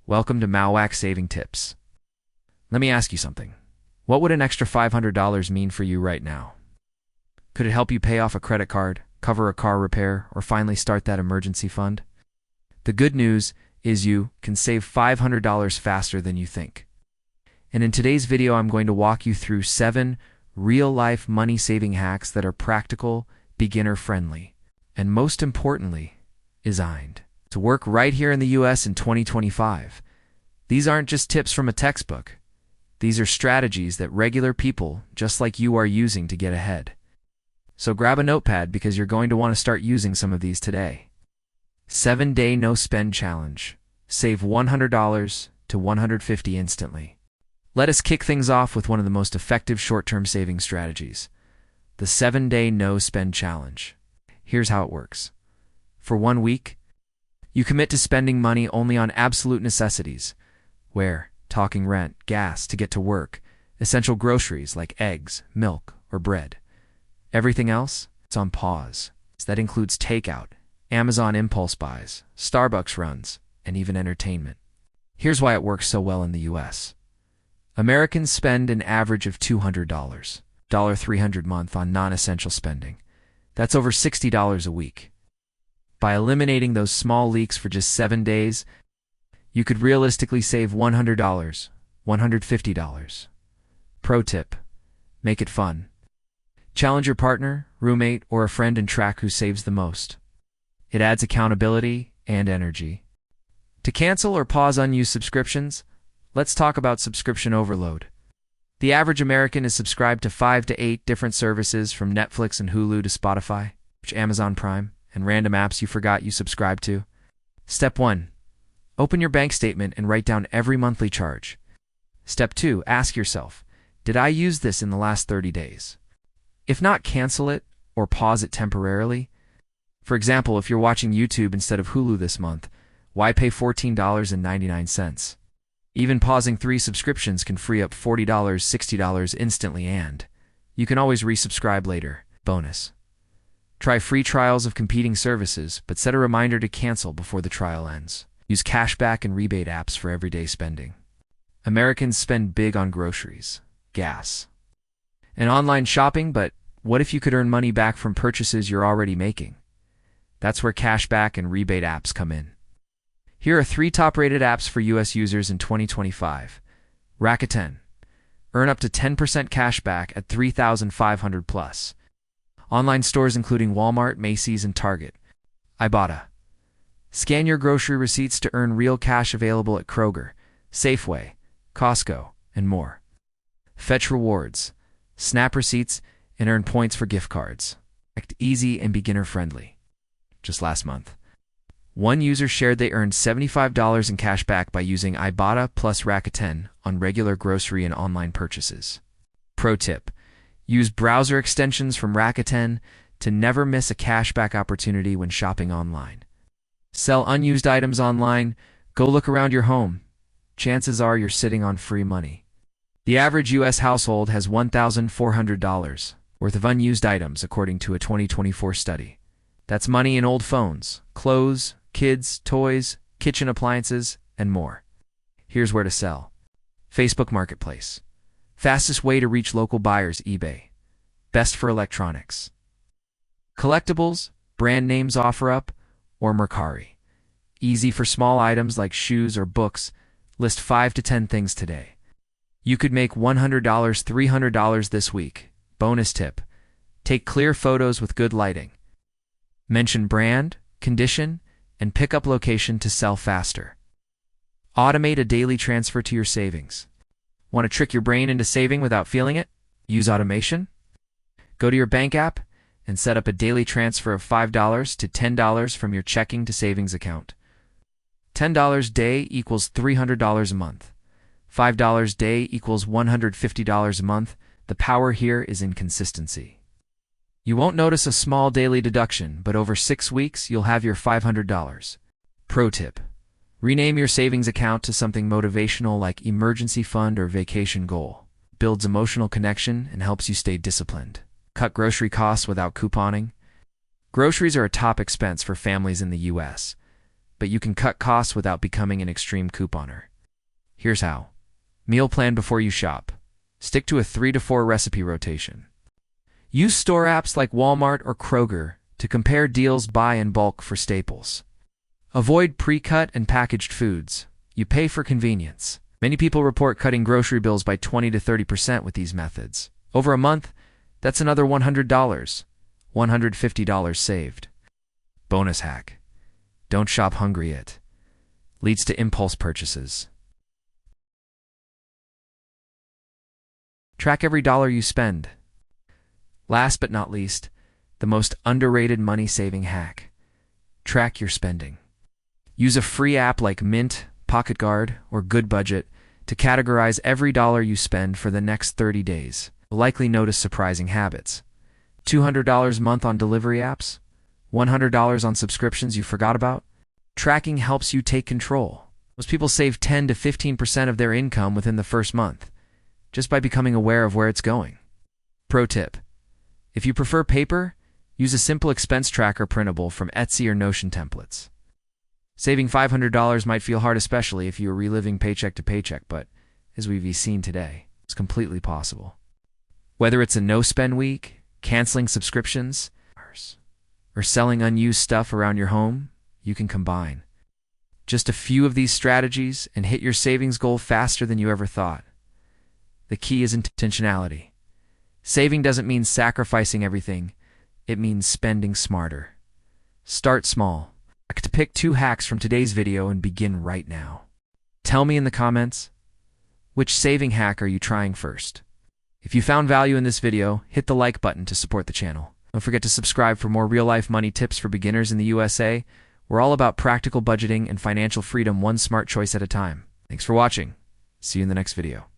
Welcome to Mauuak Saving Tips. Let me ask you something. What would an extra $500 mean for you right now? Could it help you pay off a credit card, cover a car repair, or finally start that emergency fund? The good news is you can save $500 faster than you think. And in today's video, I'm going to walk you through 7 real-life money-saving hacks that are practical, beginner-friendly, and most importantly, designed to work right here in the US in 2025. These aren't just tips from a textbook. These are strategies that regular people just like you are using to get ahead. So grab a notepad because you're going to want to start using some of these today. 7-day no-spend challenge. Save $100 to $150 instantly. Let us kick things off with one of the most effective short-term saving strategies, the 7-day no-spend challenge. Here's how it works. For 1 week, you commit to spending money only on absolute necessities, talking rent, gas to get to work, essential groceries like eggs, milk, or bread. Everything else, it's on pause. That includes takeout, Amazon impulse buys, Starbucks runs, and even entertainment. Here's why it works so well in the US. Americans spend an average of $200, $300 a month on non-essential spending. That's over $60 a week. By eliminating those small leaks for just 7 days, you could realistically save $100, $150. Pro tip: make it fun. Challenge your partner, roommate, or a friend and track who saves the most. It adds accountability and energy. To cancel or pause unused subscriptions, let's talk about subscription overload. The average American is subscribed to 5 to 8 different services, from Netflix and Hulu to Spotify, Amazon Prime, and random apps you forgot you subscribed to. Step 1. Open your bank statement and write down every monthly charge. Step 2. Ask yourself, did I use this in the last 30 days? If not, cancel it or pause it temporarily. For example, if you're watching YouTube instead of Hulu this month, why pay $14.99? Even pausing 3 subscriptions can free up $40, $60 instantly, and you can always resubscribe later. Bonus: try free trials of competing services, but set a reminder to cancel before the trial ends. Use cashback and rebate apps for everyday spending. Americans spend big on groceries, gas, and online shopping, but what if you could earn money back from purchases you're already making? That's where cashback and rebate apps come in. Here are 3 top-rated apps for US users in 2025. Rakuten. Earn up to 10% cashback at $3,500 plus. Online stores including Walmart, Macy's, and Target. Ibotta. Scan your grocery receipts to earn real cash available at Kroger, Safeway, Costco, and more. Fetch rewards. Snap receipts and earn points for gift cards. Act easy and beginner-friendly. Just last month, one user shared they earned $75 in cash back by using Ibotta plus Rakuten on regular grocery and online purchases. Pro tip: use browser extensions from Rakuten to never miss a cashback opportunity when shopping online. Sell unused items online. Go look around your home. Chances are you're sitting on free money. The average US household has $1,400 worth of unused items, according to a 2024 study. That's money in old phones, clothes, kids, toys, kitchen appliances, and more. Here's where to sell. Facebook Marketplace. Fastest way to reach local buyers: eBay. Best for electronics. Collectibles, brand names OfferUp, or Mercari. Easy for small items like shoes or books. List 5 to 10 things today. You could make $100, $300 this week. Bonus tip: take clear photos with good lighting. Mention brand, condition, and pickup location to sell faster. Automate a daily transfer to your savings. Want to trick your brain into saving without feeling it? Use automation. Go to your bank app and set up a daily transfer of $5 to $10 from your checking to savings account. $10 day equals $300 a month. $5 day equals $150 a month. The power here is in consistency. You won't notice a small daily deduction, but over 6 weeks, you'll have your $500. Pro tip: rename your savings account to something motivational like emergency fund or vacation goal. Builds emotional connection and helps you stay disciplined. Cut grocery costs without couponing. Groceries are a top expense for families in the US. but you can cut costs without becoming an extreme couponer. Here's how. Meal plan before you shop. Stick to a 3 to 4 recipe rotation. Use store apps like Walmart or Kroger to compare deals, buy in bulk for staples. Avoid pre-cut and packaged foods. You pay for convenience. Many people report cutting grocery bills by 20 to 30% with these methods. Over a month, that's another $100, $150 saved. Bonus hack. Don't shop hungry. It leads to impulse purchases. Track every dollar you spend. Last but not least, the most underrated money-saving hack. Track your spending. Use a free app like Mint, Pocket Guard, or Good Budget to categorize every dollar you spend for the next 30 days. You'll likely notice surprising habits. $200 a month on delivery apps? $100 on subscriptions you forgot about? Tracking helps you take control. Most people save 10 to 15% of their income within the first month, just by becoming aware of where it's going. Pro tip. If you prefer paper, use a simple expense tracker printable from Etsy or Notion templates. Saving $500 might feel hard, especially if you are reliving paycheck to paycheck, but as we've seen today, it's completely possible. Whether it's a no-spend week, canceling subscriptions, or selling unused stuff around your home, you can combine just a few of these strategies and hit your savings goal faster than you ever thought. The key is intentionality. Saving doesn't mean sacrificing everything. It means spending smarter. Start small. To pick 2 hacks from today's video and begin right now. Tell me in the comments, which saving hack are you trying first? If you found value in this video, hit the like button to support the channel. Don't forget to subscribe for more real-life money tips for beginners in the USA. We're all about practical budgeting and financial freedom, one smart choice at a time. Thanks for watching. See you in the next video.